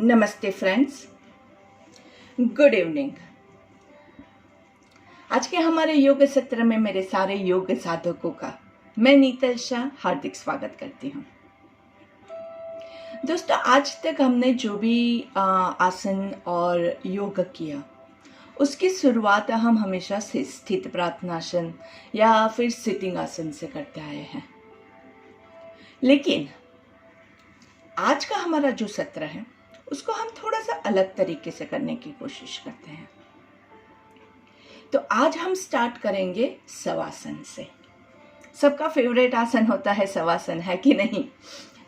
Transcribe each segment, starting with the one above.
नमस्ते friends, good evening. आज के हमारे योग सत्र में मेरे सारे योग साधकों का मैं नीतल शाह हार्दिक स्वागत करती हूँ। दोस्तों, आज तक हमने जो भी आसन और योग किया उसकी शुरुआत हम हमेशा से स्थित प्रार्थनासन या फिर सिटिंग आसन से करते आए हैं। लेकिन आज का हमारा जो सत्र है उसको हम थोड़ा सा अलग तरीके से करने की कोशिश करते हैं। तो आज हम स्टार्ट करेंगे शवासन से। सबका फेवरेट आसन होता है शवासन, है कि नहीं?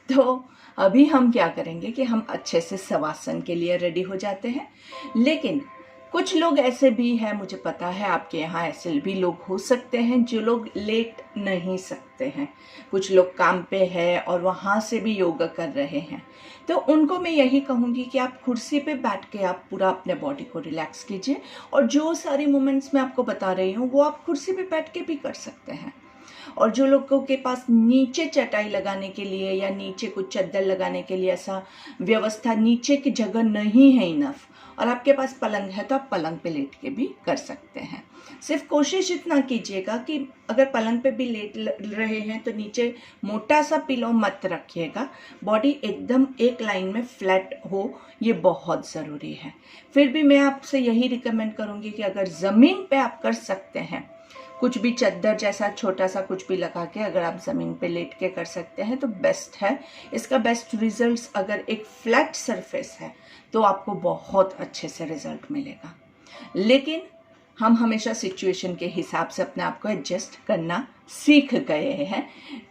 तो अभी हम क्या करेंगे कि हम अच्छे से शवासन के लिए रेडी हो जाते हैं। लेकिन कुछ लोग ऐसे भी हैं, मुझे पता है आपके यहाँ ऐसे भी लोग हो सकते हैं जो लोग लेट नहीं सकते हैं। कुछ लोग काम पे है और वहाँ से भी योगा कर रहे हैं। तो उनको मैं यही कहूँगी कि आप कुर्सी पे बैठ के आप पूरा अपने बॉडी को रिलैक्स कीजिए, और जो सारी मूवमेंट्स मैं आपको बता रही हूँ वो आप कुर्सी पे बैठ के भी कर सकते हैं। और जो लोगों के पास नीचे चटाई लगाने के लिए या नीचे कुछ चद्दर लगाने के लिए ऐसा व्यवस्था, नीचे की जगह नहीं है इनफ, और आपके पास पलंग है तो आप पलंग पे लेट के भी कर सकते हैं। सिर्फ कोशिश इतना कीजिएगा कि अगर पलंग पे भी लेट रहे हैं तो नीचे मोटा सा पिलो मत रखिएगा, बॉडी एकदम एक लाइन में फ्लैट हो, ये बहुत ज़रूरी है। फिर भी मैं आपसे यही रिकमेंड करूँगी कि अगर ज़मीन पे आप कर सकते हैं, कुछ भी चद्दर जैसा छोटा सा कुछ भी लगा के अगर आप ज़मीन पे लेट के कर सकते हैं तो बेस्ट है। इसका बेस्ट रिजल्ट्स, अगर एक फ्लैट सरफेस है तो आपको बहुत अच्छे से रिजल्ट मिलेगा। लेकिन हम हमेशा सिचुएशन के हिसाब से अपने आप को एडजस्ट करना सीख गए हैं,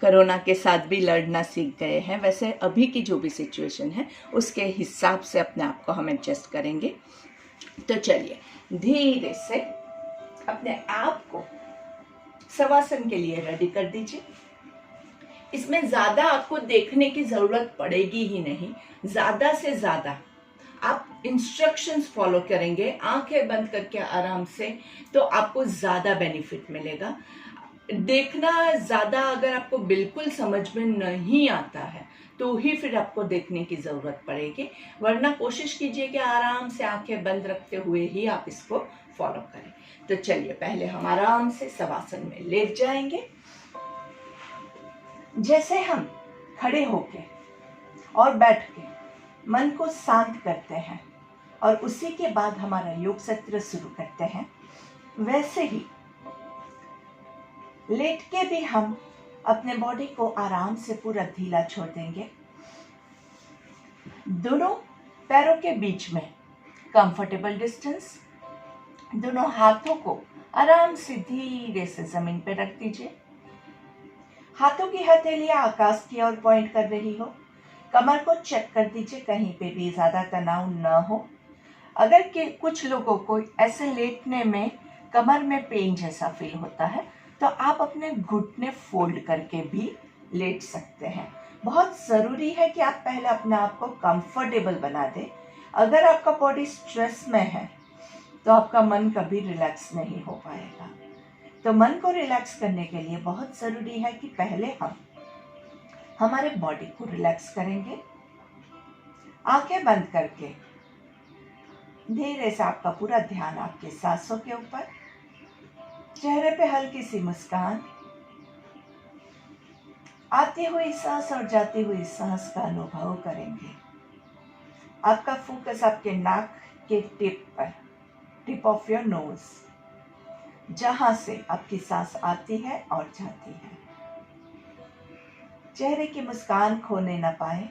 कोरोना के साथ भी लड़ना सीख गए हैं। वैसे अभी की जो भी सिचुएशन है उसके हिसाब से अपने आप को हम एडजस्ट करेंगे। तो चलिए धीरे से अपने आप को शवासन के लिए रेडी कर दीजिए। इसमें ज़्यादा आपको देखने की ज़रूरत पड़ेगी ही नहीं। ज़्यादा से ज़्यादा आप इंस्ट्रक्शंस फॉलो करेंगे आंखें बंद करके आराम से, तो आपको ज़्यादा बेनिफिट मिलेगा। देखना ज़्यादा अगर आपको बिल्कुल समझ में नहीं आता है तो ही फिर आपको देखने की ज़रूरत पड़ेगी, वरना कोशिश कीजिए कि आराम से आंखें बंद रखते हुए ही आप इसको फॉलो करें। तो चलिए पहले हम आराम से शवासन में लेट जाएंगे। जैसे हम खड़े होके और बैठ के मन को शांत करते हैं और उसी के बाद हमारा योग सत्र शुरू करते हैं, वैसे ही लेट के भी हम अपने बॉडी को आराम से पूरा ढीला छोड़ देंगे। दोनों पैरों के बीच में कंफर्टेबल डिस्टेंस, दोनों हाथों को आराम से धीरे से जमीन पर रख दीजिए। हाथों की हथेलियां आकाश की ओर पॉइंट कर रही हो। कमर को चेक कर दीजिए, कहीं पे भी ज्यादा तनाव न हो। अगर कि कुछ लोगों को ऐसे लेटने में कमर में पेन जैसा फील होता है तो आप अपने घुटने फोल्ड करके भी लेट सकते हैं। बहुत ज़रूरी है कि आप पहले अपने आप को कंफर्टेबल बना दें। अगर आपका बॉडी स्ट्रेस में है तो आपका मन कभी रिलैक्स नहीं हो पाएगा। तो मन को रिलैक्स करने के लिए बहुत ज़रूरी है कि पहले हम हमारे बॉडी को रिलैक्स करेंगे। आंखें बंद करके धीरे से आपका पूरा ध्यान आपके सांसों के ऊपर, चेहरे पे हल्की सी मुस्कान, आती हुई सांस और जाती हुई सांस का अनुभव करेंगे। आपका फोकस आपके नाक के टिप पर, टिप ऑफ योर नोज, जहां से आपकी सांस आती है और जाती है। चेहरे की मुस्कान खोने न पाए,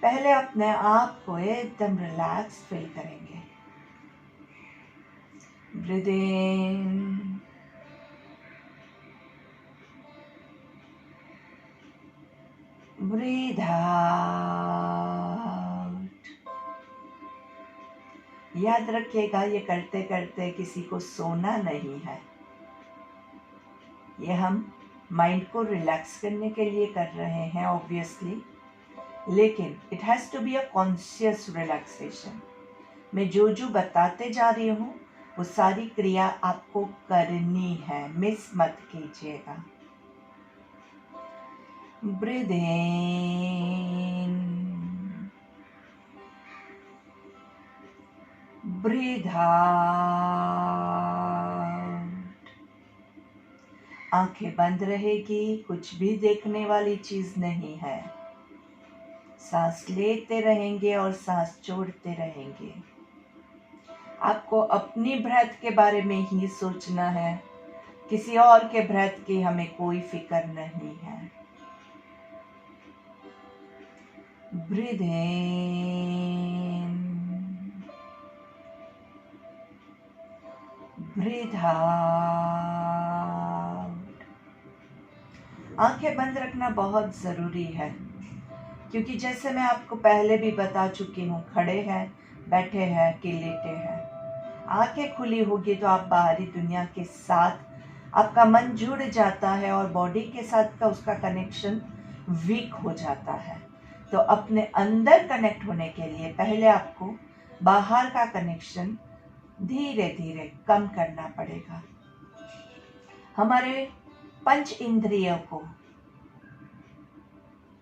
पहले अपने आप को एकदम रिलैक्स फील करेंगे। ब्रीथ इन, ब्रीथ आउट। याद रखिएगा, ये करते करते किसी को सोना नहीं है। ये हम माइंड को रिलैक्स करने के लिए कर रहे हैं ऑब्वियसली, लेकिन it has to be a conscious relaxation. मैं जो बताते जा रही हूँ वो सारी क्रिया आपको करनी है, मिस मत कीजिएगा। ब्रीथ इन, ब्रीथ आउट। आंखें बंद रहेगी, कुछ भी देखने वाली चीज नहीं है। सांस लेते रहेंगे और सांस छोड़ते रहेंगे। आपको अपनी ब्रेथ के बारे में ही सोचना है, किसी और के ब्रेथ की हमें कोई फिक्र नहीं है। ब्रीथ इन, ब्रीथ आउट। आंखें बंद रखना बहुत जरूरी है, क्योंकि जैसे मैं आपको पहले भी बता चुकी हूँ, खड़े हैं, बैठे हैं कि लेटे हैं, आंखें खुली होगी तो आप बाहरी दुनिया के साथ आपका मन जुड़ जाता है और बॉडी के साथ का उसका कनेक्शन वीक हो जाता है। तो अपने अंदर कनेक्ट होने के लिए पहले आपको बाहर का कनेक्शन धीरे धीरे कम करना पड़ेगा। हमारे पंच इंद्रियों को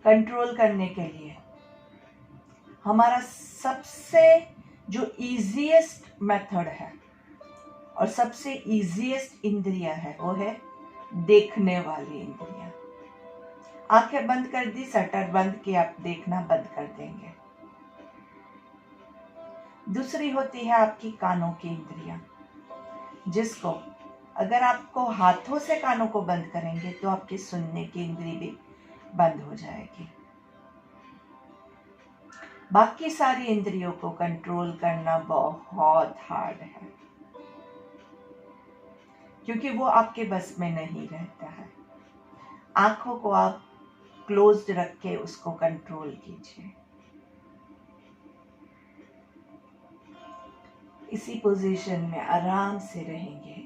कंट्रोल करने के लिए हमारा सबसे जो इजीएस्ट मेथड है और सबसे इजीएस्ट इंद्रिया है वो है देखने वाली इंद्रिया। आंखें बंद कर दी, शटर बंद किया, आप देखना बंद कर देंगे। दूसरी होती है आपकी कानों की इंद्रिया, जिसको अगर आपको हाथों से कानों को बंद करेंगे तो आपकी सुनने की इंद्री भी बंद हो जाएगी। बाकी सारी इंद्रियों को कंट्रोल करना बहुत हार्ड है, क्योंकि वो आपके बस में नहीं रहता है। आंखों को आप क्लोज्ड रख के उसको कंट्रोल कीजिए। इसी पोजीशन में आराम से रहेंगे।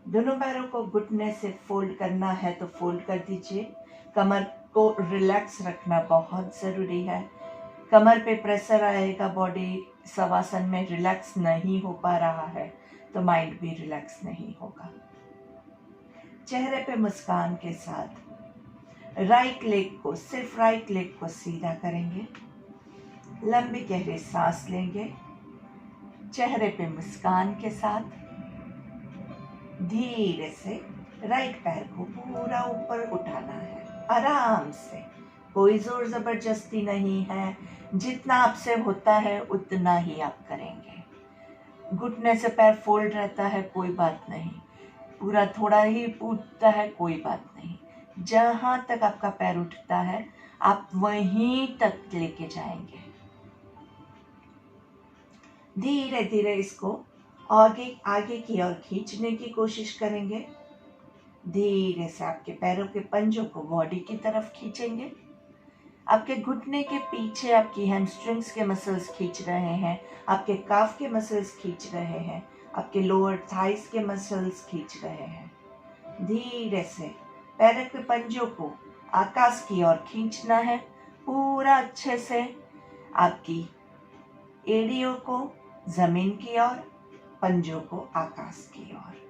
दोनों पैरों को घुटने से फोल्ड करना है तो फोल्ड कर दीजिए। कमर को रिलैक्स रखना बहुत जरूरी है। कमर पे प्रेशर आएगा, बॉडी शवासन में रिलैक्स नहीं हो पा रहा है तो माइंड भी रिलैक्स नहीं होगा। चेहरे पे मुस्कान के साथ राइट लेग को, सिर्फ राइट लेग को सीधा करेंगे। लंबी गहरी सांस लेंगे। चेहरे पे मुस्कान के साथ धीरे से राइट पैर को पूरा ऊपर उठाना है, आराम से। कोई जोर जबरदस्ती नहीं है, जितना आपसे होता है उतना ही आप करेंगे। घुटने से पैर फोल्ड रहता है, कोई बात नहीं। पूरा थोड़ा ही उठता है, कोई बात नहीं। जहां तक आपका पैर उठता है आप वहीं तक लेके जाएंगे। धीरे धीरे इसको आगे की ओर खींचने की कोशिश करेंगे। धीरे से आपके पैरों के पंजों को बॉडी की तरफ खींचेंगे। आपके घुटने के पीछे आपकी हैमस्ट्रिंग्स के मसल्स खींच रहे हैं, आपके काफ के मसल्स खींच रहे हैं, आपके लोअर थाइस के मसल्स खींच रहे हैं। धीरे से पैरों के पंजों को आकाश की ओर खींचना है, पूरा अच्छे से। आपकी एड़ियों को जमीन की ओर, पंजों को आकाश की ओर।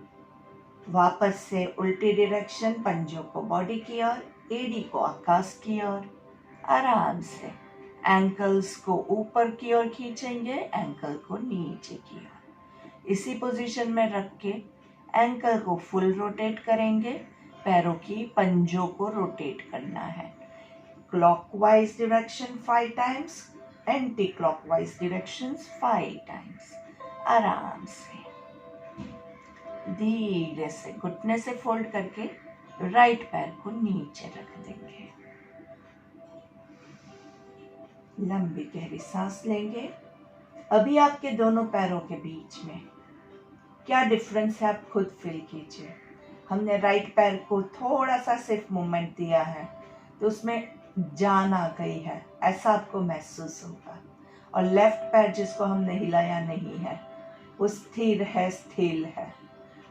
वापस से उल्टी डायरेक्शन, पंजों को बॉडी की ओर, एड़ी को आकाश की ओर। आराम से एंकल्स को ऊपर की ओर खींचेंगे, एंकल को नीचे की ओर। इसी पोजीशन में रख के एंकल को फुल रोटेट करेंगे। पैरों की पंजों को रोटेट करना है। Clockwise direction 5 times, anti clockwise directions 5 times. आराम से धीरे से घुटने से फोल्ड करके राइट पैर को नीचे रख देंगे। लंबी गहरी सांस लेंगे। अभी आपके दोनों पैरों के बीच में क्या डिफरेंस है आप खुद फील कीजिए। हमने राइट पैर को थोड़ा सा सिर्फ मूवमेंट दिया है तो उसमें जान आ गई है, ऐसा आपको महसूस होगा। और लेफ्ट पैर जिसको हमने हिलाया नहीं है वो स्थिर है, स्थिर है।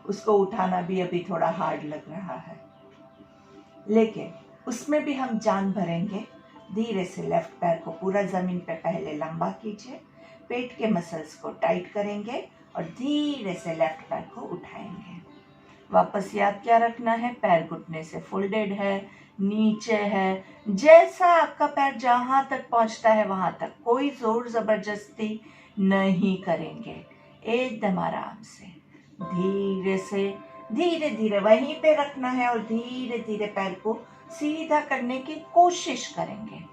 उसको उठाना भी अभी थोड़ा हार्ड लग रहा है, लेकिन उसमें भी हम जान भरेंगे। धीरे से लेफ्ट पैर को पूरा जमीन पे पहले लंबा कीजिए, पेट के मसल्स को टाइट करेंगे और धीरे से लेफ्ट पैर को उठाएंगे। वापस याद क्या रखना है, पैर घुटने से फोल्डेड है, नीचे है। जैसा आपका पैर जहां तक पहुंचता है वहां तक, कोई जोर जबरदस्ती नहीं करेंगे, एकदम आराम से, धीरे से, धीरे धीरे वहीं पे रखना है और धीरे धीरे पैर को सीधा करने की कोशिश करेंगे।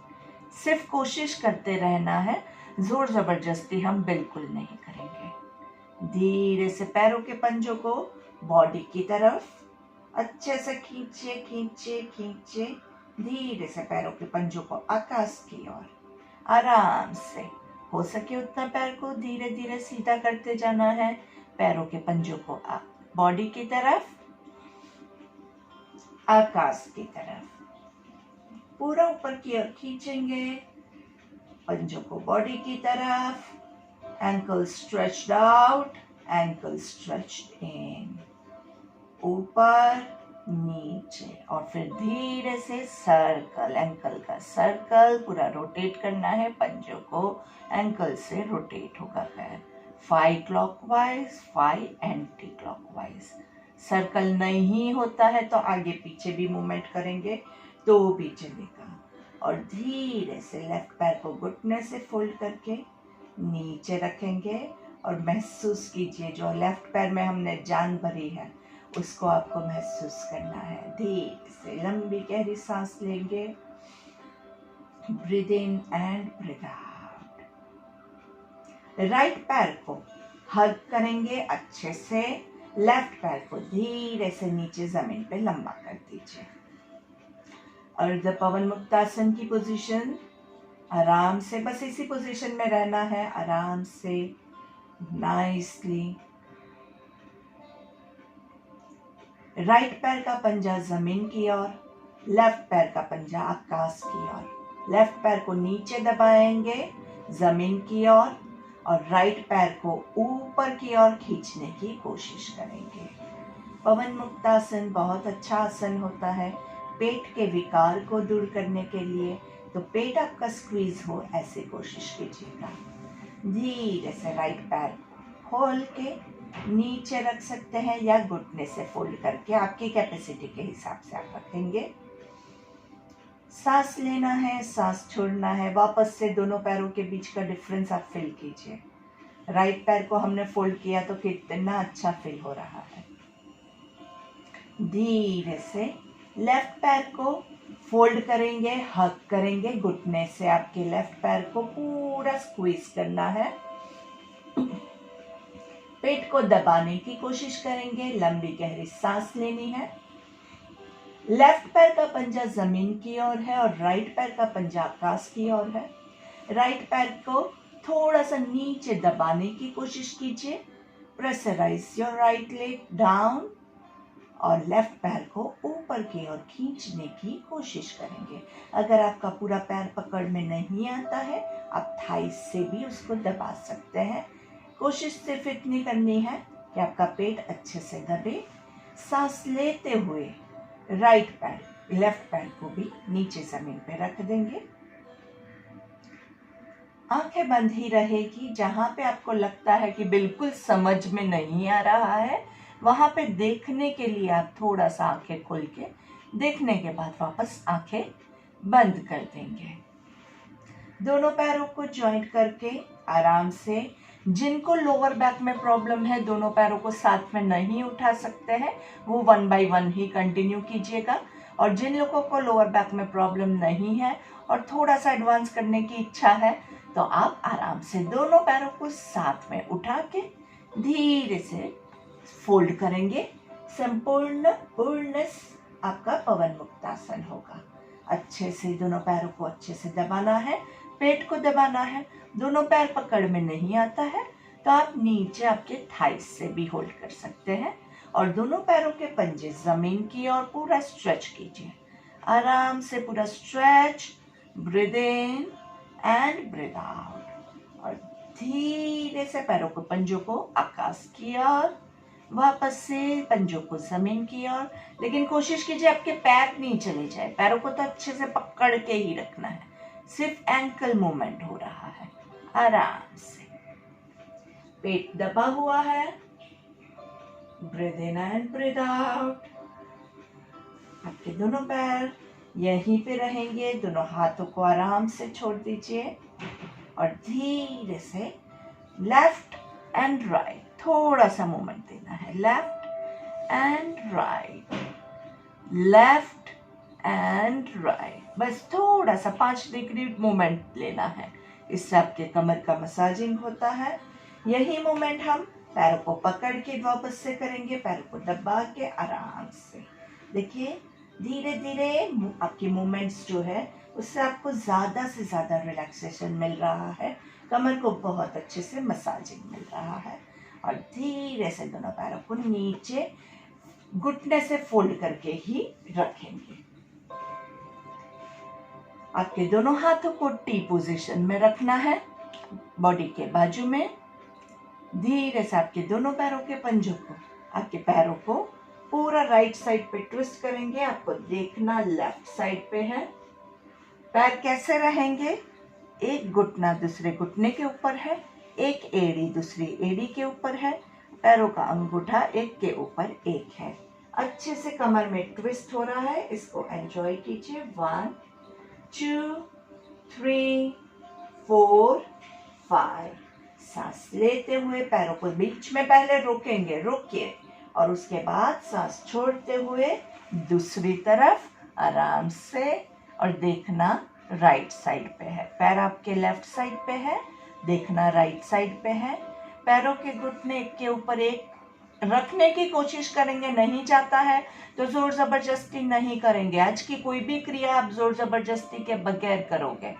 सिर्फ कोशिश करते रहना है, जोर जबरदस्ती हम बिल्कुल नहीं करेंगे। धीरे से पैरों के पंजों को बॉडी की तरफ अच्छे से खींचे खींचे खींचे, धीरे से पैरों के पंजों को आकाश की ओर आराम से, हो सके उतना पैर को धीरे धीरे सीधा करते जाना है। पैरों के पंजों को बॉडी की तरफ, आकाश की तरफ, पूरा ऊपर की ओर खींचेंगे, पंजों को बॉडी की तरफ, ankle stretched out, ankle stretched in, ऊपर नीचे, और फिर धीरे से सर्कल, एंकल का सर्कल पूरा रोटेट करना है। पंजों को एंकल से रोटेट होगा पैर 5 क्लॉकवाइज 5 एंटी क्लॉकवाइज। सर्कल नहीं होता है तो आगे पीछे भी मूवमेंट करेंगे तो भी चलेगा। और धीरे से लेफ्ट पैर को घुटने से फोल्ड करके नीचे रखेंगे और महसूस कीजिए जो लेफ्ट पैर में हमने जान भरी है उसको आपको महसूस करना है। धीरे से लंबी गहरी सांस लेंगे, breathe in and breathe out. Right पैर को हग करेंगे अच्छे से, लेफ्ट पैर को धीरे से नीचे जमीन पे लंबा कर दीजिए। अर्ध पवन मुक्तासन की पोजीशन, आराम से बस इसी पोजीशन में रहना है, आराम से नाइसली। राइट पैर का पंजा जमीन की ओर, लेफ्ट पैर का पंजा आकाश की ओर। लेफ्ट पैर को नीचे दबाएंगे जमीन की ओर और राइट पैर को ऊपर की ओर खींचने की कोशिश करेंगे। पवन मुक्तासन बहुत अच्छा आसन होता है पेट के विकार को दूर करने के लिए, तो पेट आपका स्क्वीज हो ऐसी कोशिश कीजिएगा। धीरे से राइट पैर खोल के नीचे रख सकते हैं या घुटने से फोल्ड करके, आपकी कैपेसिटी के हिसाब से आप रखेंगे। सांस लेना है, सांस छोड़ना है, वापस से दोनों पैरों के बीच का डिफरेंस आप फील कीजिए। राइट पैर को हमने फोल्ड किया तो कितना अच्छा फील हो रहा है। धीरे से लेफ्ट पैर को फोल्ड करेंगे, हग करेंगे, घुटने से आपके लेफ्ट पैर को पूरा स्क्वीज करना है। पेट को दबाने की कोशिश करेंगे, लंबी गहरी सांस लेनी है। लेफ्ट पैर का पंजा जमीन की ओर है और राइट पैर का पंजा आकाश की ओर है। राइट पैर को थोड़ा सा नीचे दबाने की कोशिश कीजिए। Pressurise your right leg down और लेफ्ट पैर को ऊपर की ओर खींचने की कोशिश करेंगे। अगर आपका पूरा पैर पकड़ में नहीं आता है, आप थाई से भी उसको दबा सकते हैं। कोशिश सिर्फ इतनी करनी है कि आपका पेट अच्छे से दबे। सांस लेते हुए राइट पैर, लेफ्ट पैर को भी नीचे जमीन पे रख देंगे। आंखें बंद ही रहेगी। जहां पे आपको लगता है कि बिल्कुल समझ में नहीं आ रहा है, वहां पे देखने के लिए आप थोड़ा सा आंखें खोल के देखने के बाद वापस आंखें बंद कर देंगे। दोनों पैरों को जॉइंट करके आराम से, जिनको लोअर बैक में प्रॉब्लम है, दोनों पैरों को साथ में नहीं उठा सकते हैं, वो 1 बाय 1 ही कंटिन्यू कीजिएगा। और जिन लोगों को लोअर बैक में प्रॉब्लम नहीं है और थोड़ा सा एडवांस करने की इच्छा है, तो आप आराम से दोनों पैरों को साथ में उठा के धीरे से फोल्ड करेंगे। संपूर्ण पूर्णस आपका पवन मुक्तासन होगा। अच्छे से दोनों पैरों को अच्छे से दबाना है, पेट को दबाना है। दोनों पैर पकड़ में नहीं आता है तो आप नीचे आपके थाइस से भी होल्ड कर सकते हैं और दोनों पैरों के पंजे जमीन की ओर पूरा स्ट्रेच कीजिए। आराम से पूरा stretch, breathe in and breathe out और धीरे से पैरों को, पंजों को आकाश की ओर, वापस से पंजों को जमीन की ओर। लेकिन कोशिश कीजिए आपके पैर नहीं चले जाए, पैरों को तो अच्छे से पकड़ के ही रखना है, सिर्फ एंकल मूवमेंट हो रहा है। आराम से पेट दबा हुआ है, breathe in and breathe out. आपके दोनों पैर यहीं पे रहेंगे, दोनों हाथों को आराम से छोड़ दीजिए और धीरे से लेफ्ट एंड राइट, थोड़ा सा मूवमेंट देना है, left and right, left and right, बस थोड़ा सा 5 डिग्री मूवमेंट लेना है। इससे आपके कमर का मसाजिंग होता है। यही मूवमेंट हम पैरों को पकड़ के वापस से करेंगे, पैरों को दबा के आराम से। देखिए धीरे धीरे आपकी मूवमेंट्स जो है उससे आपको ज़्यादा से ज़्यादा रिलैक्सेशन मिल रहा है, कमर को बहुत अच्छे से मसाजिंग मिल रहा है। और धीरे से दोनों पैरों को नीचे घुटने से फोल्ड करके ही रखेंगे। आपके दोनों हाथों को टी पोजीशन में रखना है, बॉडी के बाजू में। धीरे से आपके दोनों पैरों के पंजों को, आपके पैरों को पूरा राइट साइड पे ट्विस्ट करेंगे। आपको देखना लेफ्ट साइड पे है। पैर कैसे रहेंगे? एक घुटना दूसरे घुटने के ऊपर है, एक एड़ी दूसरी एड़ी के ऊपर है, पैरों का अंगूठा एक के ऊपर एक है। अच्छे से कमर में ट्विस्ट हो रहा है, इसको एंजॉय कीजिए। 1 2 3 4 5। सांस लेते हुए पैरों को बीच में पहले रोकेंगे, रोकिए, और उसके बाद सांस छोड़ते हुए दूसरी तरफ आराम से। और देखना राइट साइड पे है, पैर आपके लेफ्ट साइड पे है, देखना राइट साइड पे है। पैरों के घुटने एक के ऊपर एक रखने की कोशिश करेंगे, नहीं जाता है तो जोर जबरदस्ती नहीं करेंगे। आज की कोई भी क्रिया आप जोर जबरदस्ती के बगैर करोगे।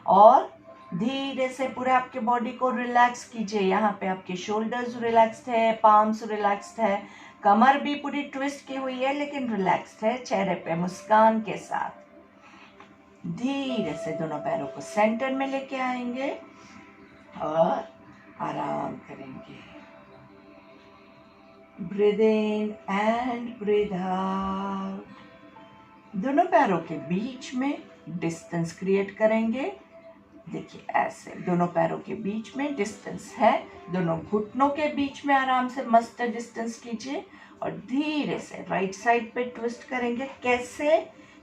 और धीरे से पूरे आपके बॉडी को रिलैक्स कीजिए। यहाँ पे आपके शोल्डर्स रिलैक्स्ड है, पाम्स रिलैक्स्ड है, कमर भी पूरी ट्विस्ट की हुई है लेकिन रिलैक्स्ड है, चेहरे पे मुस्कान के साथ। धीरे से दोनों पैरों को सेंटर में लेके आएंगे और आराम करेंगे। Breathe in and breathe out. दोनों पैरों के बीच में डिस्टेंस क्रिएट करेंगे। देखिए ऐसे दोनों पैरों के बीच में डिस्टेंस है, दोनों घुटनों के बीच में आराम से मस्त डिस्टेंस कीजिए। और धीरे से राइट साइड पे ट्विस्ट करेंगे। कैसे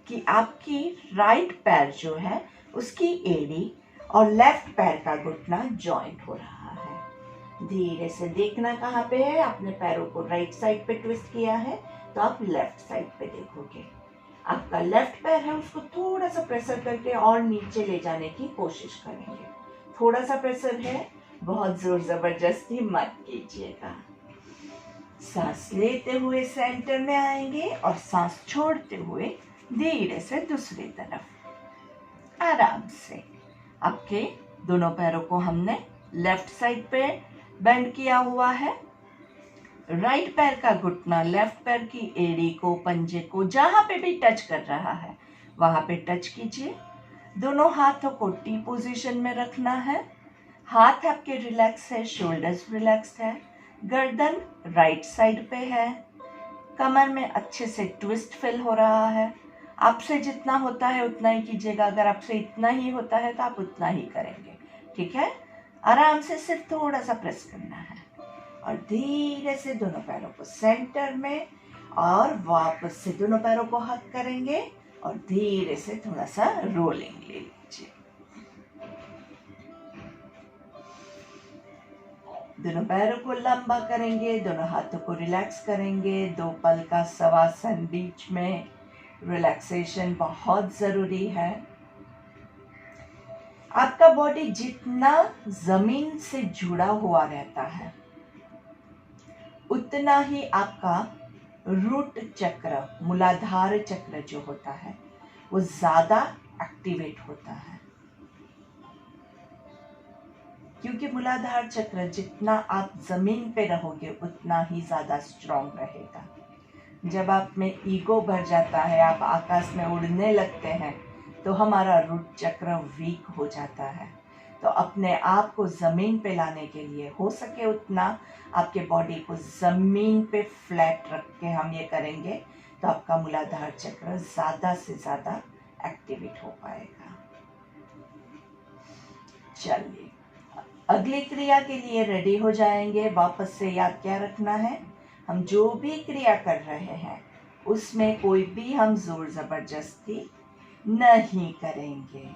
कि आपकी राइट पैर जो है उसकी एड़ी और लेफ्ट पैर का घुटना जॉइंट हो रहा है। धीरे से देखना कहाँ पे है। आपने पैरों को राइट साइड पे ट्विस्ट किया है तो आप लेफ्ट साइड पे देखोगे। आपका लेफ्ट पैर है उसको थोड़ा सा प्रेशर करके और नीचे ले जाने की कोशिश करेंगे। थोड़ा सा प्रेशर है, बहुत जोर जबरदस्ती मत कीजिएगा। सांस लेते हुए सेंटर में आएंगे और सांस छोड़ते हुए धीरे से दूसरी तरफ आराम से। आपके दोनों पैरों को हमने लेफ्ट साइड पे बेंड किया हुआ है। राइट पैर का घुटना लेफ्ट पैर की एड़ी को, पंजे को, जहां पे भी टच कर रहा है वहां पे टच कीजिए। दोनों हाथों को टी पोजीशन में रखना है। हाथ आपके रिलैक्स है, शोल्डर्स रिलैक्स है, गर्दन राइट साइड पे है, कमर में अच्छे से ट्विस्ट फिल हो रहा है। आपसे जितना होता है उतना ही कीजिएगा। अगर आपसे इतना ही होता है तो आप उतना ही करेंगे, ठीक है। आराम से सिर्फ थोड़ा सा प्रेस करना है और धीरे से दोनों पैरों को सेंटर में और वापस से दोनों पैरों को हक करेंगे और धीरे से थोड़ा सा रोलिंग ले लीजिए। दोनों पैरों को लंबा करेंगे, दोनों हाथों को रिलैक्स करेंगे। 2 पल का शवासन, बीच में रिलैक्सेशन बहुत जरूरी है। आपका बॉडी जितना जमीन से जुड़ा हुआ रहता है उतना ही आपका रूट चक्र, मूलाधार चक्र जो होता है वो ज्यादा एक्टिवेट होता है। क्योंकि मूलाधार चक्र जितना आप जमीन पे रहोगे उतना ही ज्यादा स्ट्रांग रहेगा। जब आप में ईगो भर जाता है, आप आकाश में उड़ने लगते हैं तो हमारा रूट चक्र वीक हो जाता है। तो अपने आप को जमीन पे लाने के लिए हो सके उतना आपके बॉडी को जमीन पे फ्लैट रख के हम ये करेंगे तो आपका मूलाधार चक्र ज्यादा से ज्यादा एक्टिवेट हो पाएगा। चलिए अगली क्रिया के लिए रेडी हो जाएंगे। वापस से याद क्या रखना है, हम जो भी क्रिया कर रहे हैं उसमें कोई भी हम जोर जबरदस्ती नहीं करेंगे,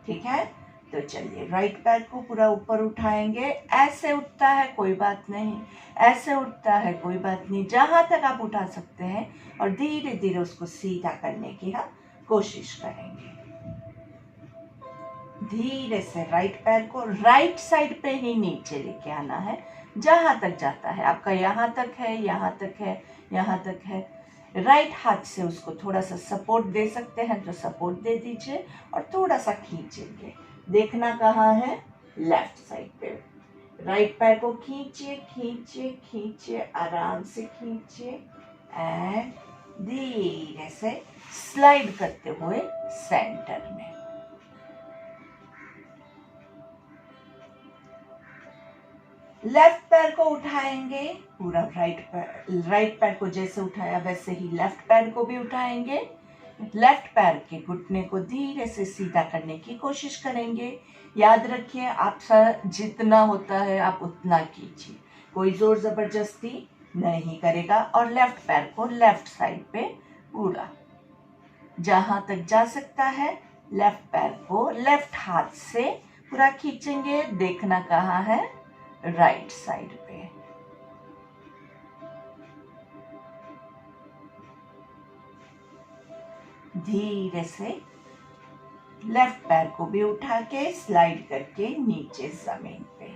ठीक है। तो चलिए राइट पैर को पूरा ऊपर उठाएंगे। ऐसे उठता है कोई बात नहीं, ऐसे उठता है कोई बात नहीं, जहां तक आप उठा सकते हैं और धीरे धीरे उसको सीधा करने की हम कोशिश करेंगे। धीरे से राइट पैर को राइट साइड पे ही नीचे लेके आना है, जहां तक जाता है आपका, यहां तक है, यहां तक है, यहां तक है। राइट हाथ से उसको थोड़ा सा सपोर्ट दे सकते हैं तो सपोर्ट दे दीजिए और थोड़ा सा खींचेंगे। देखना कहाँ है, लेफ्ट साइड पे। राइट पैर को खींचिए खींचिए खींचिए, आराम से खींचिए एंड धीरे से स्लाइड करते हुए सेंटर में। लेफ्ट पैर को उठाएंगे पूरा, राइट पैर को जैसे उठाया वैसे ही लेफ्ट पैर को भी उठाएंगे। लेफ्ट पैर के घुटने को धीरे से सीधा करने की कोशिश करेंगे। याद रखिए आपसे जितना होता है आप उतना कीजिए, कोई जोर जबरदस्ती नहीं करेगा। और लेफ्ट पैर को लेफ्ट साइड पे पूरा जहां तक जा सकता है, लेफ्ट पैर को लेफ्ट हाथ से पूरा खींचेंगे। देखना कहाँ है, राइट साइड पे। धीरे से लेफ्ट पैर को भी उठा के स्लाइड करके नीचे जमीन पे।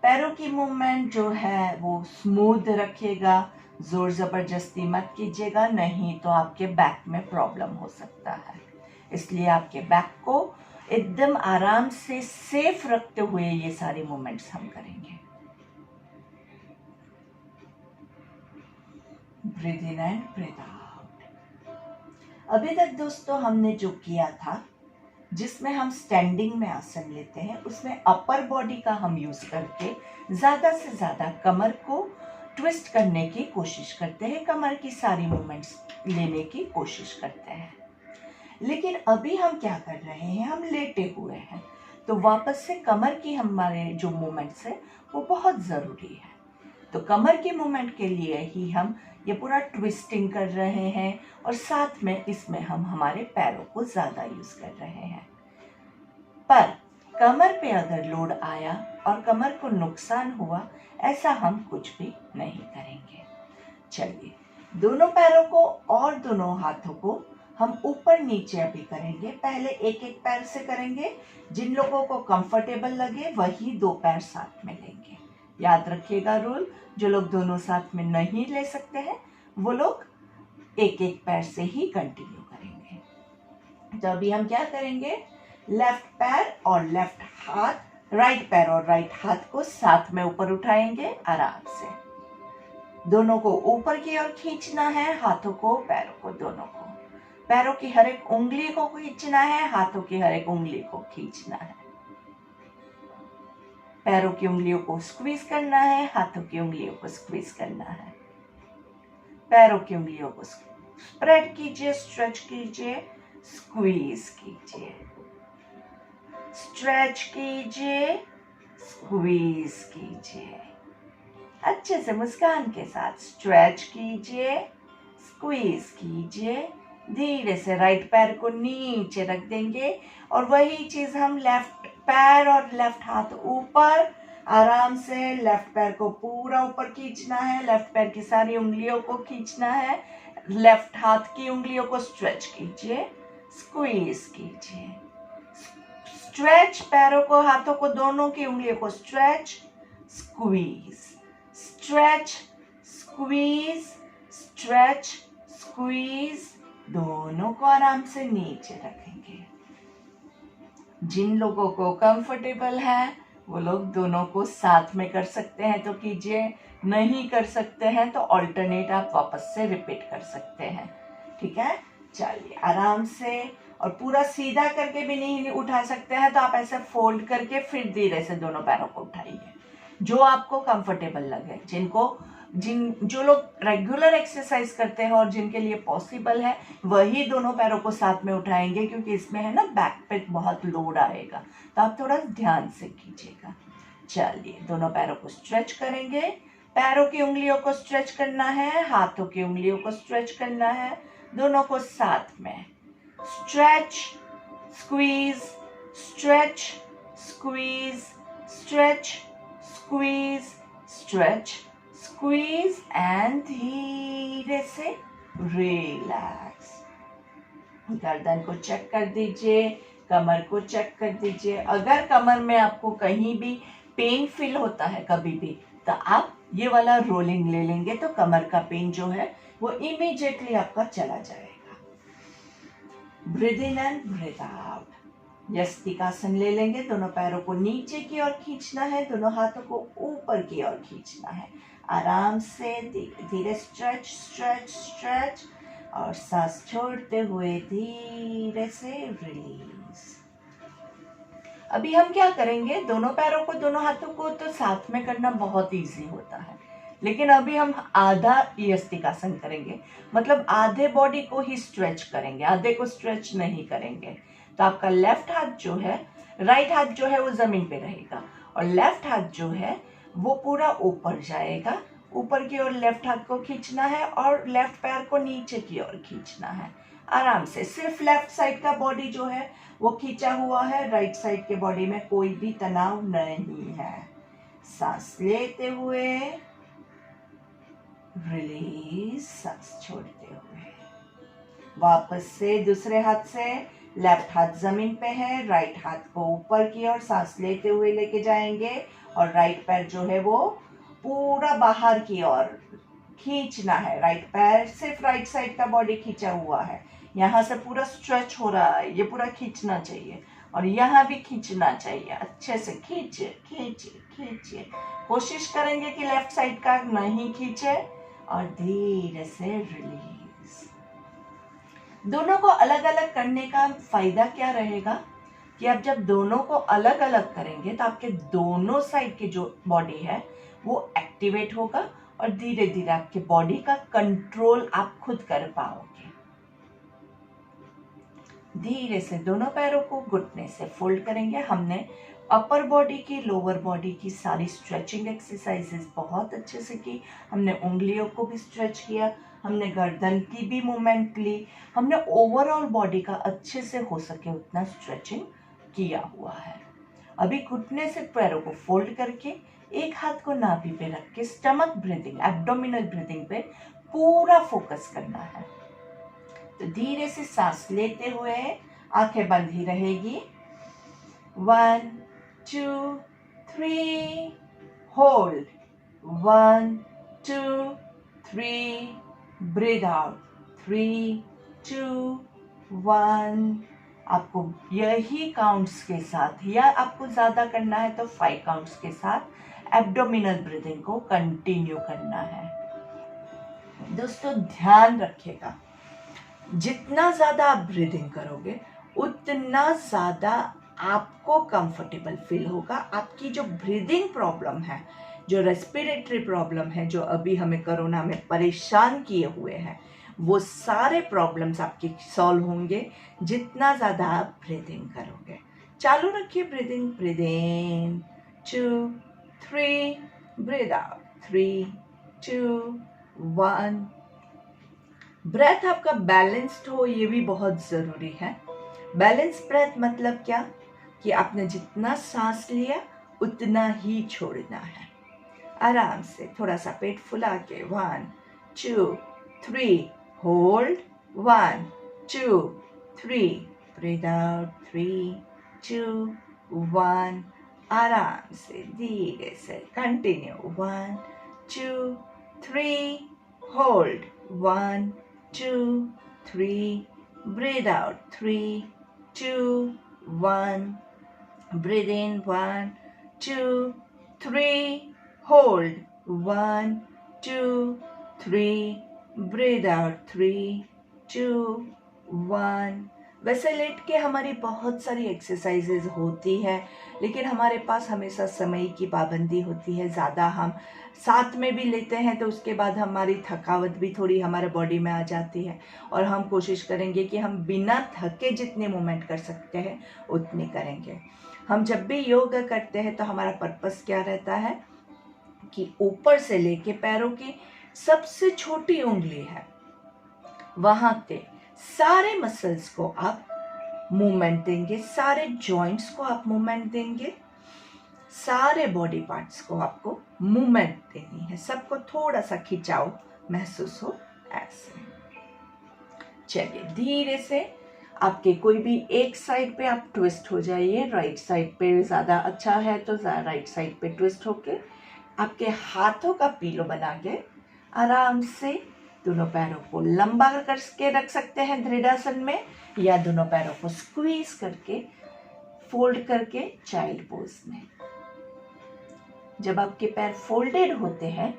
पैरों की मूवमेंट जो है वो स्मूथ रखिएगा, जोर जबरदस्ती मत कीजिएगा, नहीं तो आपके बैक में प्रॉब्लम हो सकता है। इसलिए आपके बैक को एकदम आराम से सेफ रखते हुए ये सारी मूवमेंट्स हम करेंगे। Breathe in and breathe out. अभी तक दोस्तों हमने जो किया था, जिसमें हम स्टैंडिंग में आसन लेते हैं, उसमें अपर बॉडी का हम यूज करके ज्यादा से ज्यादा कमर को ट्विस्ट करने की कोशिश करते हैं, कमर की सारी मूवमेंट्स लेने की कोशिश करते हैं। लेकिन अभी हम क्या कर रहे हैं, हम लेटे हुए हैं, तो वापस से कमर की हमारे जो मूवमेंट्स है वो बहुत ज़रूरी है। तो कमर की मूवमेंट के लिए ही हम ये पूरा ट्विस्टिंग कर रहे हैं और साथ में इसमें हम हमारे पैरों को ज़्यादा यूज़ कर रहे हैं। पर कमर पे अगर लोड आया और कमर को नुकसान हुआ, ऐसा हम कुछ भी नहीं करेंगे। चलिए दोनों पैरों को और दोनों हाथों को हम ऊपर नीचे अभी करेंगे। पहले एक एक पैर से करेंगे, जिन लोगों को कंफर्टेबल लगे वही दो पैर साथ में लेंगे। याद रखिएगा रूल, जो लोग दोनों साथ में नहीं ले सकते हैं वो लोग एक एक पैर से ही कंटिन्यू करेंगे। तो अभी हम क्या करेंगे, लेफ्ट पैर और लेफ्ट हाथ, राइट पैर और राइट हाथ को साथ में ऊपर उठाएंगे आराम से। दोनों को ऊपर की ओर खींचना है, हाथों को, पैरों को, दोनों को। पैरों की हर एक उंगली को खींचना है, हाथों की हर एक उंगली को खींचना है। पैरों की उंगलियों को स्क्वीज करना है, हाथों की उंगलियों को स्क्वीज करना है। पैरों की उंगलियों को स्प्रेड कीजिए, स्ट्रेच कीजिए, स्क्वीज कीजिए, स्ट्रेच कीजिए, स्क्वीज कीजिए। अच्छे से मुस्कान के साथ स्ट्रेच कीजिए, स्क्वीज कीजिए। धीरे से राइट पैर को नीचे रख देंगे और वही चीज हम लेफ्ट पैर और लेफ्ट हाथ ऊपर, आराम से लेफ्ट पैर को पूरा ऊपर खींचना है, लेफ्ट पैर की सारी उंगलियों को खींचना है, लेफ्ट हाथ की उंगलियों को स्ट्रेच कीजिए, स्क्वीज कीजिए। स्ट्रेच पैरों को, हाथों को, दोनों की उंगलियों को stretch, squeeze, stretch, squeeze, stretch, squeeze. दोनों को आराम से नीचे रखेंगे। जिन लोगों को कंफर्टेबल है वो लोग दोनों को साथ में कर सकते हैं तो कीजिए, नहीं कर सकते हैं तो ऑल्टरनेट आप वापस से रिपीट कर सकते हैं। ठीक है, चलिए आराम से। और पूरा सीधा करके भी नहीं उठा सकते हैं तो आप ऐसे फोल्ड करके फिर धीरे से दोनों पैरों को उठाइए, जो आपको कंफर्टेबल लगे। जो लोग रेगुलर एक्सरसाइज करते हैं और जिनके लिए पॉसिबल है वही दोनों पैरों को साथ में उठाएंगे, क्योंकि इसमें है ना बैक पे बहुत लोड आएगा, तो आप थोड़ा ध्यान से कीजिएगा। चलिए दोनों पैरों को स्ट्रेच करेंगे, पैरों की उंगलियों को स्ट्रेच करना है, हाथों की उंगलियों को स्ट्रेच करना है, दोनों को साथ में। stretch, squeeze, stretch, squeeze, stretch, squeeze, stretch, squeeze and धीरे से रिलैक्स। गर्दन को चेक कर दीजिए, कमर को चेक कर दीजिए। अगर कमर में आपको कहीं भी पेन फील होता है कभी भी, तो आप ये वाला रोलिंग ले लेंगे तो कमर का पेन जो है वो इमीडिएटली आपका चला जाएगा। Breathe in and breathe out. Yashtikasana ले लेंगे, दोनों पैरों को नीचे की ओर खींचना है, दोनों हाथों को ऊपर की ओर खींचना है। आराम से धीरे धीरे स्ट्रेच स्ट्रेच स्ट्रेच और सांस छोड़ते हुए धीरे से रिलीज। अभी हम क्या करेंगे, दोनों पैरों को दोनों हाथों को तो साथ में करना बहुत इजी होता है, लेकिन अभी हम आधा यस्तिकासन करेंगे, मतलब आधे बॉडी को ही स्ट्रेच करेंगे, आधे को स्ट्रेच नहीं करेंगे। तो आपका लेफ्ट हाथ जो है, राइट हाथ जो है वो जमीन पे रहेगा और लेफ्ट हाथ जो है वो पूरा ऊपर जाएगा। ऊपर की ओर लेफ्ट हाथ को खींचना है और लेफ्ट पैर को नीचे की ओर खींचना है। आराम से सिर्फ लेफ्ट साइड का बॉडी जो है वो खींचा हुआ है, राइट साइड के बॉडी में कोई भी तनाव नहीं है। सांस लेते हुए रिलीज, सांस छोड़ते हुए वापस से दूसरे हाथ से, लेफ्ट हाथ जमीन पे है, राइट हाथ को ऊपर की ओर सांस लेते हुए लेके जाएंगे और राइट पैर जो है वो पूरा बाहर की ओर खींचना है। राइट पैर सिर्फ राइट साइड का बॉडी खींचा हुआ है, यहाँ से पूरा स्ट्रेच हो रहा है, ये पूरा खींचना चाहिए और यहाँ भी खींचना चाहिए। अच्छे से खींचे खींचे खींचे। कोशिश करेंगे कि लेफ्ट साइड का नहीं खींचे और धीरे से रिलीज। दोनों को अलग अलग करने का फायदा क्या रहेगा कि आप जब दोनों को अलग अलग करेंगे तो आपके दोनों साइड की जो बॉडी है वो एक्टिवेट होगा और धीरे धीरे आपके बॉडी का कंट्रोल आप खुद कर पाओगे। धीरे से दोनों पैरों को घुटने से फोल्ड करेंगे। हमने अपर बॉडी की, लोअर बॉडी की सारी स्ट्रेचिंग एक्सरसाइजेस बहुत अच्छे से की। हमने उंगलियों को भी स्ट्रेच किया, हमने गर्दन की भी मूवमेंट ली, हमने ओवरऑल बॉडी का अच्छे से हो सके उतना स्ट्रेचिंग किया हुआ है। अभी घुटने से पैरों को फोल्ड करके एक हाथ को नाभि पे रख के स्टमक ब्रीदिंग, एब्डोमिनल ब्रीदिंग पे पूरा फोकस करना है। तो धीरे से सांस लेते हुए आंखें बंद ही रहेगी। 1 2 3 होल्ड, 1 2 3 ब्रीथ आउट, 3 2 1। आपको यही काउंट्स के साथ, या आपको ज्यादा करना है तो 5 काउंट्स के साथ एब्डोमिनल ब्रीदिंग को कंटिन्यू करना है। दोस्तों ध्यान रखिएगा, जितना ज्यादा आप ब्रीदिंग करोगे उतना ज्यादा आपको कंफर्टेबल फील होगा। आपकी जो ब्रीदिंग प्रॉब्लम है, जो रेस्पिरेटरी प्रॉब्लम है, जो अभी हमें कोरोना में परेशान किए हुए हैं, वो सारे प्रॉब्लम्स आपके सॉल्व होंगे जितना ज़्यादा आप ब्रीदिंग करोगे। चालू रखिए breathing. Breathe in 2 3, breathe out 3 2 1। Breath आपका बैलेंस्ड हो, ये भी बहुत ज़रूरी है। बैलेंस ब्रेथ मतलब क्या कि आपने जितना सांस लिया उतना ही छोड़ना है। आराम से थोड़ा सा पेट फुला के 1 2 3 होल्ड, 1 2 3 ब्रीथ आउट 3 2 1। आराम से धीरे से continue 1 2 3 hold, 1 2 3 breathe out 3 2 1। Breathe in 1 2 3 hold, 1 2 3 breathe out 3 2 1। वैसे लेट के हमारी बहुत सारी एक्सरसाइजेज होती है, लेकिन हमारे पास हमेशा समय की पाबंदी होती है। ज़्यादा हम साथ में भी लेते हैं तो उसके बाद हमारी थकावट भी थोड़ी हमारे बॉडी में आ जाती है, और हम कोशिश करेंगे कि हम बिना थके जितने मूवमेंट कर सकते हैं उतने करेंगे। हम जब भी योग करते हैं तो हमारा पर्पस क्या रहता है कि ऊपर से लेके पैरों की सबसे छोटी उंगली है वहाँ के सारे मसल्स को आप मूवमेंट देंगे, सारे जॉइंट्स को आप मूवमेंट देंगे, सारे बॉडी पार्ट्स को आपको मूवमेंट देनी है, सबको थोड़ा सा खिंचाव महसूस हो ऐसे। चलिए धीरे से आपके कोई भी एक साइड पे आप ट्विस्ट हो जाइए, राइट साइड पे ज़्यादा अच्छा है तो राइट साइड पे ट्विस्ट होके आपके हाथों का पीलो बना के आराम से दोनों पैरों को लंबा करके रख सकते हैं दृढ़ासन में, या दोनों पैरों को स्क्वीज करके फोल्ड करके चाइल्ड पोज में। जब आपके पैर फोल्डेड होते हैं,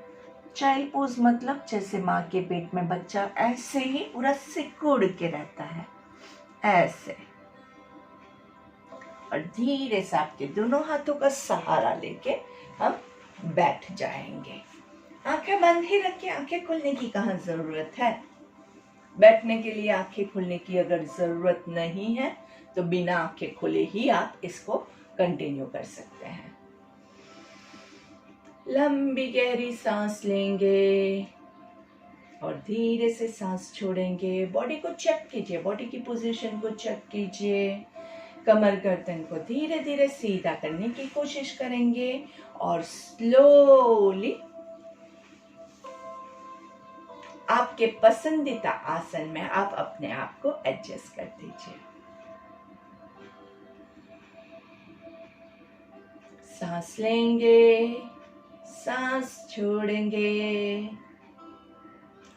चाइल्ड पोज मतलब जैसे माँ के पेट में बच्चा ऐसे ही पूरा सिकुड़ के रहता है, ऐसे। और धीरे से आपके दोनों हाथों का सहारा लेके हम बैठ जाएंगे। आंखें बंद ही रखिए, आंखें खुलने की कहाँ जरूरत है। बैठने के लिए आंखें खुलने की अगर जरूरत नहीं है तो बिना आंखें खुले ही आप इसको कंटिन्यू कर सकते हैं। लंबी गहरी सांस लेंगे और धीरे से सांस छोड़ेंगे। बॉडी को चेक कीजिए, बॉडी की पोजीशन को चेक कीजिए। कमर गर्दन को धीरे धीरे सीधा करने की कोशिश करेंगे और स्लोली आपके पसंदीदा आसन में आप अपने आप को एडजस्ट कर दीजिए। सांस लेंगे, सांस छोड़ेंगे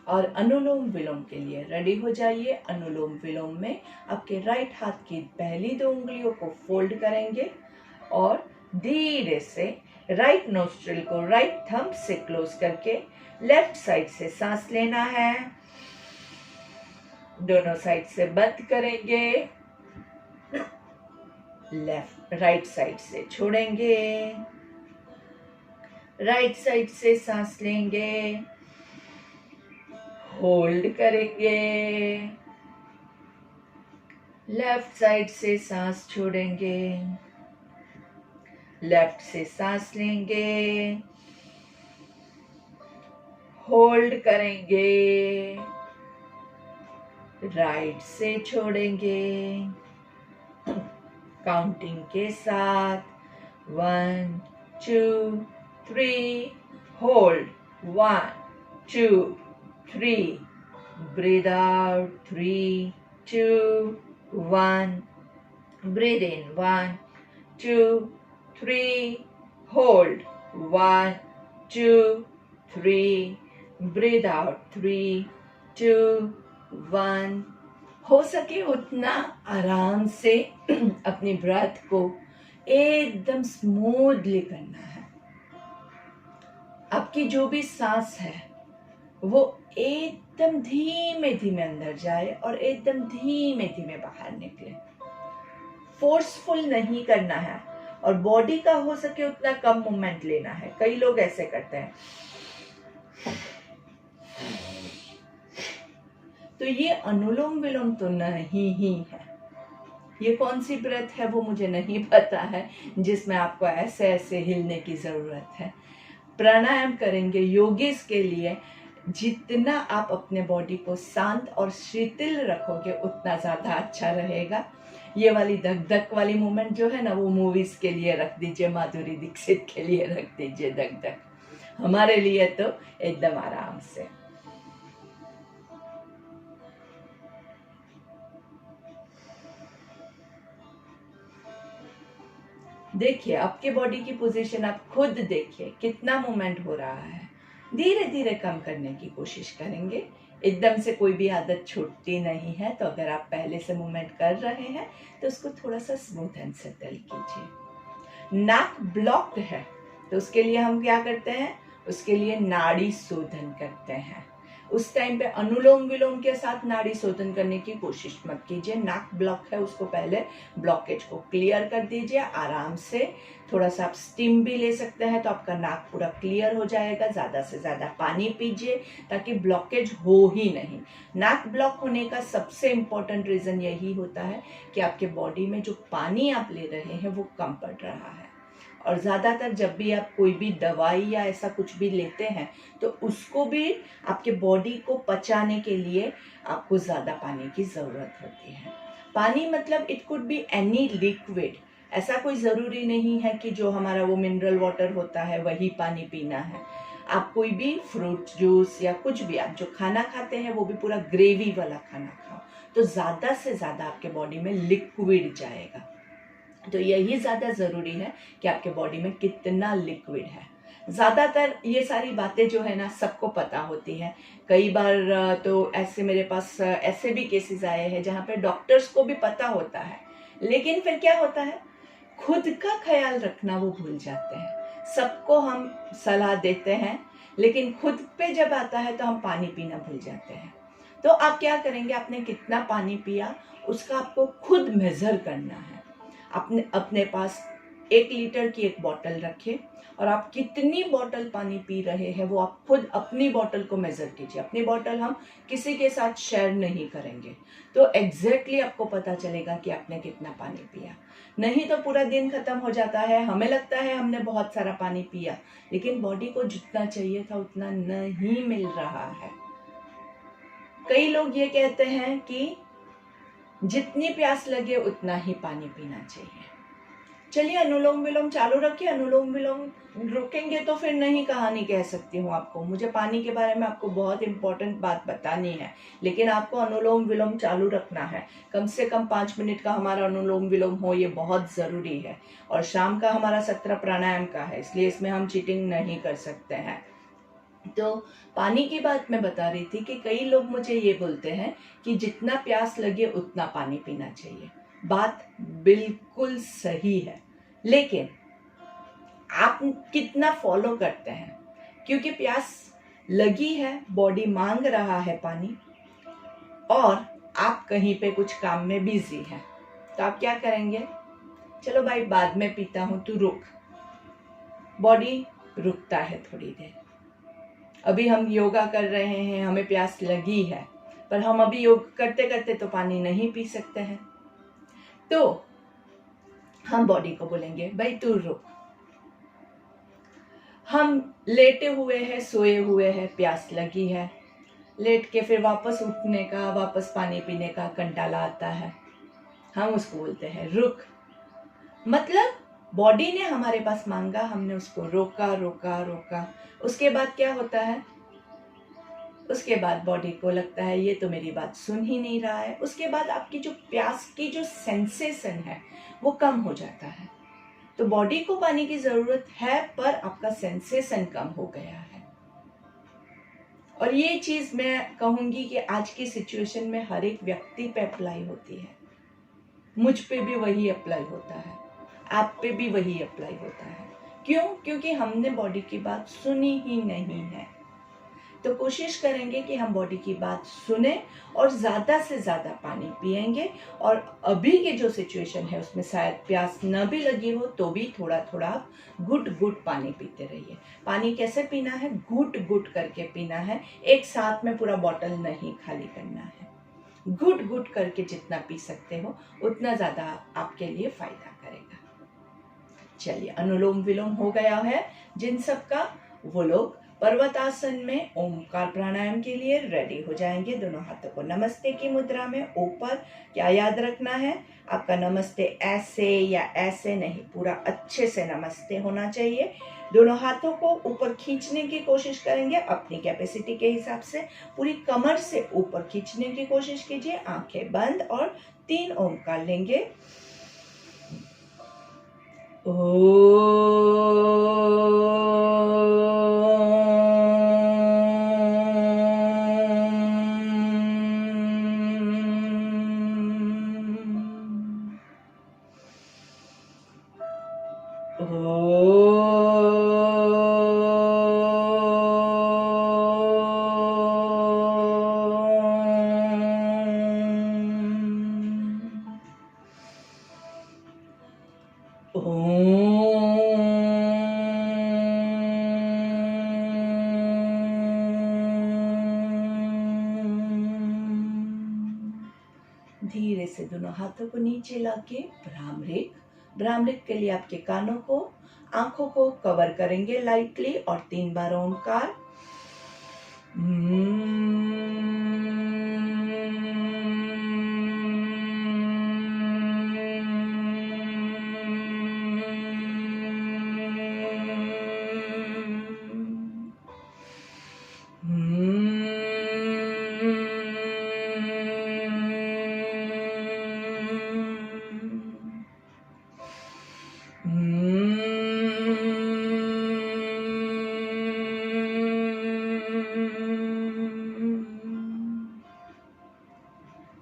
और अनुलोम विलोम के लिए रेडी हो जाइए। अनुलोम विलोम में आपके राइट हाथ की पहली 2 उंगलियों को फोल्ड करेंगे और धीरे से राइट नोस्ट्रिल को राइट थंब से क्लोज करके लेफ्ट साइड से सांस लेना है। दोनों साइड से बंद करेंगे, राइट साइड से छोड़ेंगे, राइट साइड से सांस लेंगे, होल्ड करेंगे, लेफ्ट साइड से सांस छोड़ेंगे, लेफ्ट से सांस लेंगे, होल्ड करेंगे, राइट से छोड़ेंगे। काउंटिंग के साथ 1 2 3 hold, 1 2 3 breathe out, 3 2 1 breathe in, 1 2 3 hold, 1 2 3 breathe out, 3 2 1। हो सके उतना आराम से अपनी ब्रेथ को एकदम स्मूथली करना है। आपकी जो भी सांस है वो एकदम धीमे धीमे अंदर जाए और एकदम धीमे धीमे बाहर निकले। फोर्सफुल नहीं करना है और बॉडी का हो सके उतना कम मूवमेंट लेना है। कई लोग ऐसे करते हैं, तो ये अनुलोम विलोम तो नहीं ही है। ये कौन सी ब्रेथ है वो मुझे नहीं पता है जिसमें आपको ऐसे ऐसे हिलने की जरूरत है। प्राणायाम करेंगे योगीज के लिए जितना आप अपने बॉडी को शांत और शिथिल रखोगे उतना ज्यादा अच्छा रहेगा। ये वाली धक धक वाली मूवमेंट जो है ना वो मूवीज के लिए रख दीजिए, माधुरी दीक्षित के लिए रख दीजिए धक धक। हमारे लिए तो एकदम आराम से। देखिए आपके बॉडी की पोजीशन, आप खुद देखिए कितना मूवमेंट हो रहा है। धीरे धीरे कम करने की कोशिश करेंगे, एकदम से कोई भी आदत छूटती नहीं है। तो अगर आप पहले से मूवमेंट कर रहे हैं तो उसको थोड़ा सा स्मूथ एंड सेटल कीजिए। नाक ब्लॉक्ड है तो उसके लिए हम क्या करते हैं, उसके लिए नाड़ी शोधन करते हैं। उस टाइम पे अनुलोम विलोम के साथ नाड़ी शोधन करने की कोशिश मत कीजिए। नाक ब्लॉक है उसको पहले ब्लॉकेज को क्लियर कर दीजिए आराम से। थोड़ा सा आप स्टीम भी ले सकते हैं तो आपका नाक पूरा क्लियर हो जाएगा। ज़्यादा से ज़्यादा पानी पीजिए ताकि ब्लॉकेज हो ही नहीं। नाक ब्लॉक होने का सबसे इम्पोर्टेंट रीज़न यही होता है कि आपके बॉडी में जो पानी आप ले रहे हैं वो कम पड़ रहा है। और ज़्यादातर जब भी आप कोई भी दवाई या ऐसा कुछ भी लेते हैं तो उसको भी आपके बॉडी को पचाने के लिए आपको ज़्यादा पानी की ज़रूरत होती है। पानी मतलब it could be any liquid, ऐसा कोई ज़रूरी नहीं है कि जो हमारा वो मिनरल वाटर होता है वही पानी पीना है। आप कोई भी फ्रूट जूस या कुछ भी, आप जो खाना खाते हैं वो भी पूरा ग्रेवी वाला खाना खाओ तो ज़्यादा से ज़्यादा आपके बॉडी में लिक्विड जाएगा। तो यही ज़्यादा ज़रूरी है कि आपके बॉडी में कितना लिक्विड है। ज़्यादातर ये सारी बातें जो है ना सबको पता होती है। कई बार तो ऐसे मेरे पास ऐसे भी केसेस आए हैं जहाँ पे डॉक्टर्स को भी पता होता है, लेकिन फिर क्या होता है, खुद का ख्याल रखना वो भूल जाते हैं। सबको हम सलाह देते हैं लेकिन खुद पे जब आता है तो हम पानी पीना भूल जाते हैं। तो आप क्या करेंगे, आपने कितना पानी पिया उसका आपको खुद मेज़र करना है। अपने अपने पास 1 लीटर की एक बॉटल रखें और आप कितनी बॉटल पानी पी रहे हैं वो आप खुद अपनी बॉटल को मेज़र कीजिए। अपनी बॉटल हम किसी के साथ शेयर नहीं करेंगे तो एग्जैक्टली आपको पता चलेगा कि आपने कितना पानी पिया। नहीं तो पूरा दिन खत्म हो जाता है, हमें लगता है हमने बहुत सारा पानी पिया लेकिन बॉडी को जितना चाहिए था उतना नहीं मिल रहा है। कई लोग ये कहते हैं कि जितनी प्यास लगे उतना ही पानी पीना चाहिए। चलिए अनुलोम विलोम चालू रखिए। अनुलोम विलोम रोकेंगे तो फिर नहीं कहानी कह सकती हूँ आपको। मुझे पानी के बारे में आपको बहुत इंपॉर्टेंट बात बतानी है, लेकिन आपको अनुलोम विलोम चालू रखना है। कम से कम 5 मिनट का हमारा अनुलोम विलोम हो, ये बहुत ज़रूरी है। और शाम का हमारा 17 प्राणायाम का है, इसलिए इसमें हम चीटिंग नहीं कर सकते हैं। तो पानी की बात मैं बता रही थी कि कई लोग मुझे ये बोलते हैं कि जितना प्यास लगे उतना पानी पीना चाहिए। बात बिल्कुल सही है, लेकिन आप कितना फॉलो करते हैं, क्योंकि प्यास लगी है, बॉडी मांग रहा है पानी और आप कहीं पे कुछ काम में बिजी हैं, तो आप क्या करेंगे, चलो भाई बाद में पीता हूं, तू रुक। बॉडी रुकता है थोड़ी देर। अभी हम योगा कर रहे हैं, हमें प्यास लगी है, पर हम अभी योग करते करते तो पानी नहीं पी सकते हैं, तो हम बॉडी को बोलेंगे भाई तू रुक। हम लेटे हुए हैं, सोए हुए हैं, प्यास लगी है, लेट के फिर वापस उठने का, वापस पानी पीने का कंटाला आता है, हम उसको बोलते हैं रुक। मतलब बॉडी ने हमारे पास मांगा, हमने उसको रोका रोका रोका। उसके बाद क्या होता है, उसके बाद बॉडी को लगता है ये तो मेरी बात सुन ही नहीं रहा है। उसके बाद आपकी जो प्यास की जो सेंसेशन है वो कम हो जाता है। तो बॉडी को पानी की जरूरत है, पर आपका सेंसेशन कम हो गया है। और ये चीज मैं कहूंगी कि आज की सिचुएशन में हर एक व्यक्ति पे अप्लाई होती है। मुझ पे भी वही अप्लाई होता है, आप पे भी वही अप्लाई होता है। क्यों? क्योंकि हमने बॉडी की बात सुनी ही नहीं है। तो कोशिश करेंगे कि हम बॉडी की बात सुने और ज़्यादा से ज़्यादा पानी पिएंगे। और अभी के जो सिचुएशन है उसमें शायद प्यास न भी लगी हो तो भी थोड़ा थोड़ा घुट घुट पानी पीते रहिए। पानी कैसे पीना है? घुट घुट करके पीना है, एक साथ में पूरा बॉटल नहीं खाली करना है। घुट घुट करके जितना पी सकते हो उतना ज़्यादा आपके लिए फ़ायदा करेगा। चलिए, अनुलोम विलोम हो गया है जिन सब का, वो लोग पर्वतासन में ओमकार प्राणायाम के लिए रेडी हो जाएंगे। दोनों हाथों को नमस्ते की मुद्रा में ऊपर। क्या याद रखना है, आपका नमस्ते ऐसे या ऐसे नहीं, पूरा अच्छे से नमस्ते होना चाहिए। दोनों हाथों को ऊपर खींचने की कोशिश करेंगे अपनी कैपेसिटी के हिसाब से। पूरी कमर से ऊपर खींचने की कोशिश कीजिए, आंखें बंद, और 3 ओमकार लेंगे। धीरे से दोनों हाथों को नीचे लाके भ्रामरी ब्राह्मणिक के लिए आपके कानों को, आंखों को कवर करेंगे लाइटली और 3 बार ओमकार।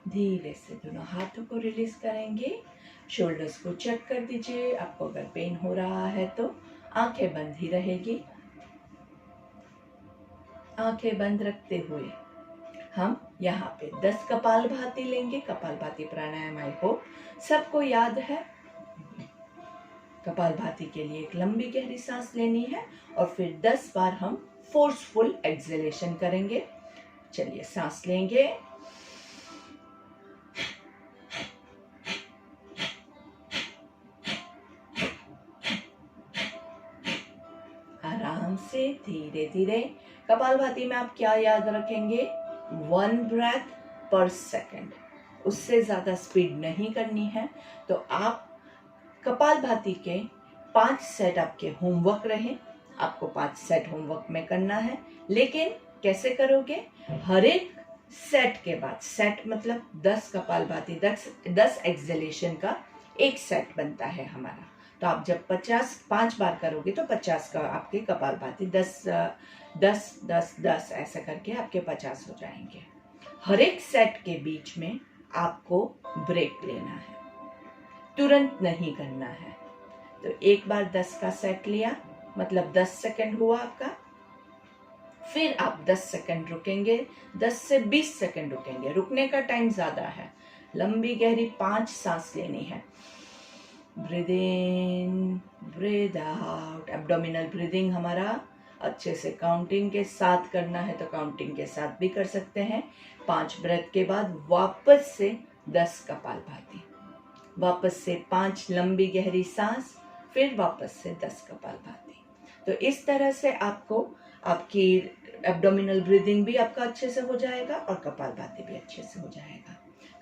धीरे से दोनों हाथों को रिलीज करेंगे। शोल्डर्स को चेक कर दीजिए। आपको अगर पेन हो रहा है तो आंखें बंद ही रहेगी। आंखें बंद रखते हुए हम यहाँ पे 10 कपालभाति लेंगे। कपालभाति प्राणायाम आई होप सबको याद है। कपालभाति के लिए एक लंबी गहरी सांस लेनी है और फिर 10 बार हम फोर्सफुल एक्सहेलेशन करेंगे। चलिए सांस लेंगे, आराम से धीरे धीरे। कपालभाति में आप क्या याद रखेंगे? 1 ब्रेथ पर सेकंड, उससे ज्यादा स्पीड नहीं करनी है। तो आप कपालभाति के 5 सेट आपके होमवर्क रहे। आपको 5 सेट होमवर्क में करना है, लेकिन कैसे करोगे? हर एक सेट के बाद, सेट मतलब 10 कपालभाति, 10 एक्सहेलेशन का एक सेट बनता है हमारा। तो आप जब 5 बार करोगे तो 50 का आपके कपालभाति 10 ऐसा करके आपके 50 हो जाएंगे। हर एक सेट के बीच में आपको ब्रेक लेना है, तुरंत नहीं करना है। तो एक बार 10 का सेट लिया मतलब 10 सेकंड हुआ आपका, फिर आप 10 सेकंड रुकेंगे, 10 से 20 सेकंड रुकेंगे। रुकने का टाइम ज्यादा है। लंबी गहरी 5 सांस लेनी है। Breathe in, breathe out. Abdominal breathing हमारा अच्छे से काउंटिंग के साथ करना है तो काउंटिंग के साथ भी कर सकते हैं। 5 ब्रेथ के बाद वापस से 10 कपालभाति, वापस से 5 लंबी गहरी सांस, फिर वापस से 10 कपालभाति। तो इस तरह से आपको आपकी एब्डोमिनल ब्रीदिंग भी आपका अच्छे से हो जाएगा और कपालभाति भी अच्छे से हो जाएगा।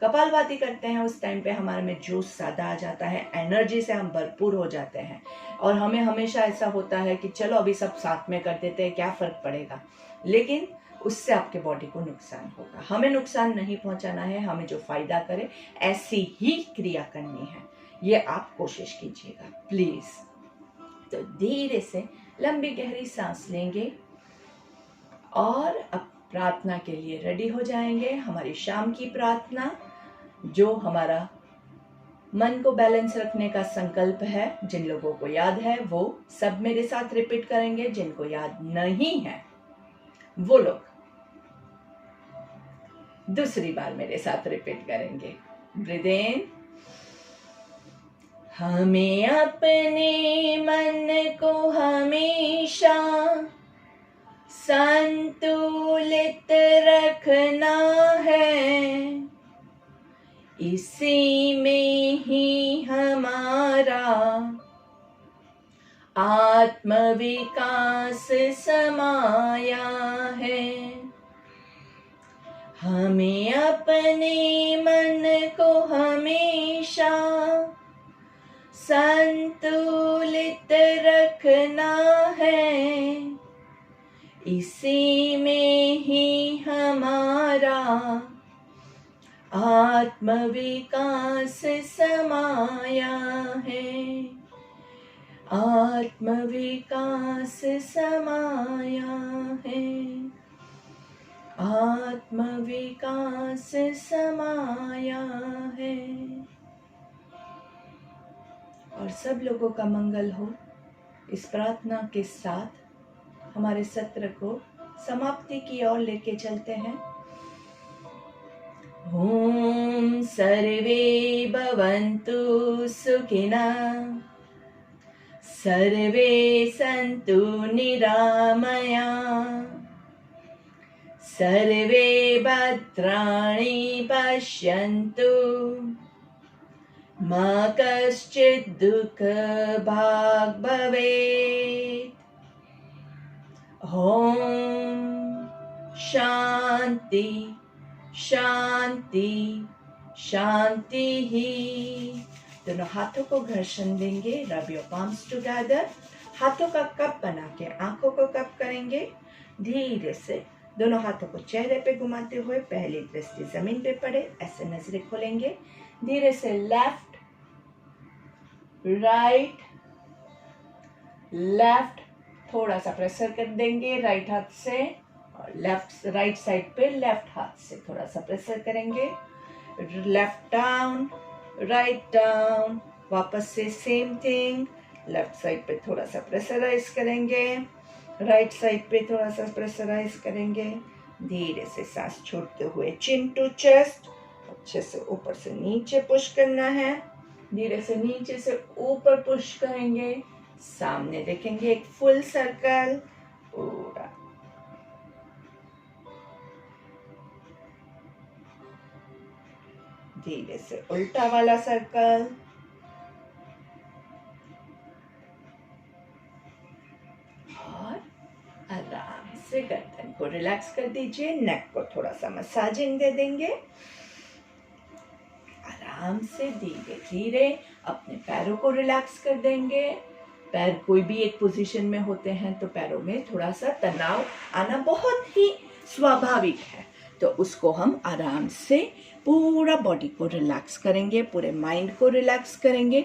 कपालभाति करते हैं उस टाइम पे हमारे में जोश ज्यादा आ जाता है, एनर्जी से हम भरपूर हो जाते हैं और हमें हमेशा ऐसा होता है कि चलो अभी सब साथ में कर देते हैं, क्या फर्क पड़ेगा। लेकिन उससे आपके बॉडी को नुकसान होगा। हमें नुकसान नहीं पहुंचाना है, हमें जो फायदा करे ऐसी ही क्रिया करनी है। ये आप कोशिश कीजिएगा प्लीज। तो धीरे से लंबी गहरी सांस लेंगे और अब प्रार्थना के लिए रेडी हो जाएंगे। हमारी शाम की प्रार्थना, जो हमारा मन को बैलेंस रखने का संकल्प है, जिन लोगों को याद है वो सब मेरे साथ रिपीट करेंगे। जिनको याद नहीं है वो लोग दूसरी बार मेरे साथ रिपीट करेंगे। ब्रीद इन, हमें अपने मन को हमेशा संतुलित रखना है, इसी में ही हमारा आत्मविकास समाया है। हमें अपने मन को हमेशा संतुलित रखना है, इसी में ही हमारा आत्मविकास समाया है, आत्मविकास समाया है, आत्मविकास समाया है। और सब लोगों का मंगल हो। इस प्रार्थना के साथ हमारे सत्र को समाप्ति की ओर लेके चलते हैं। ओम सर्वे भवन्तु सुखिनः, सर्वे सन्तु निरामया, सर्वे भद्राणि पश्यन्तु, मा कश्चित् दुःख भाग् भवेत्। ॐ शांति शांति शांति ही। दोनों हाथों को घर्षण देंगे, रब योर पाम्स टुगेदर। हाथों का कप बना के आंखों को कप करेंगे। धीरे से दोनों हाथों को चेहरे पे घुमाते हुए पहली दृष्टि जमीन पे पड़े, ऐसे नजरें खोलेंगे। धीरे से लेफ्ट राइट लेफ्ट, थोड़ा सा प्रेशर कर देंगे राइट हाथ से, और लेफ्ट राइट साइड पे लेफ्ट हाथ से थोड़ा सा प्रेशर करेंगे। लेफ्ट डाउन राइट डाउन, वापस से सेम थिंग, लेफ्ट साइड पे थोड़ा सा प्रेशराइज करेंगे, राइट साइड पे थोड़ा सा प्रेशराइज करेंगे। धीरे से सांस छोड़ते हुए चिन टू चेस्ट, अच्छे से ऊपर से नीचे पुश करना है। धीरे से नीचे से ऊपर पुश करेंगे। सामने देखेंगे एक फुल सर्कल पूरा। धीरे से उल्टा वाला सर्कल। और आराम से गर्दन को रिलैक्स कर दीजिए, नेक को थोड़ा सा मसाजिंग दे देंगे। आराम से धीरे धीरे अपने पैरों को रिलैक्स कर देंगे। पैर कोई भी एक पोजीशन में होते हैं तो पैरों में थोड़ा सा तनाव आना बहुत ही स्वाभाविक है, तो उसको हम आराम से पूरा बॉडी को रिलैक्स करेंगे, पूरे माइंड को रिलैक्स करेंगे।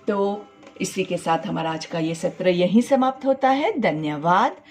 तो इसी के साथ हमारा आज का ये सत्र यहीं समाप्त होता है। धन्यवाद।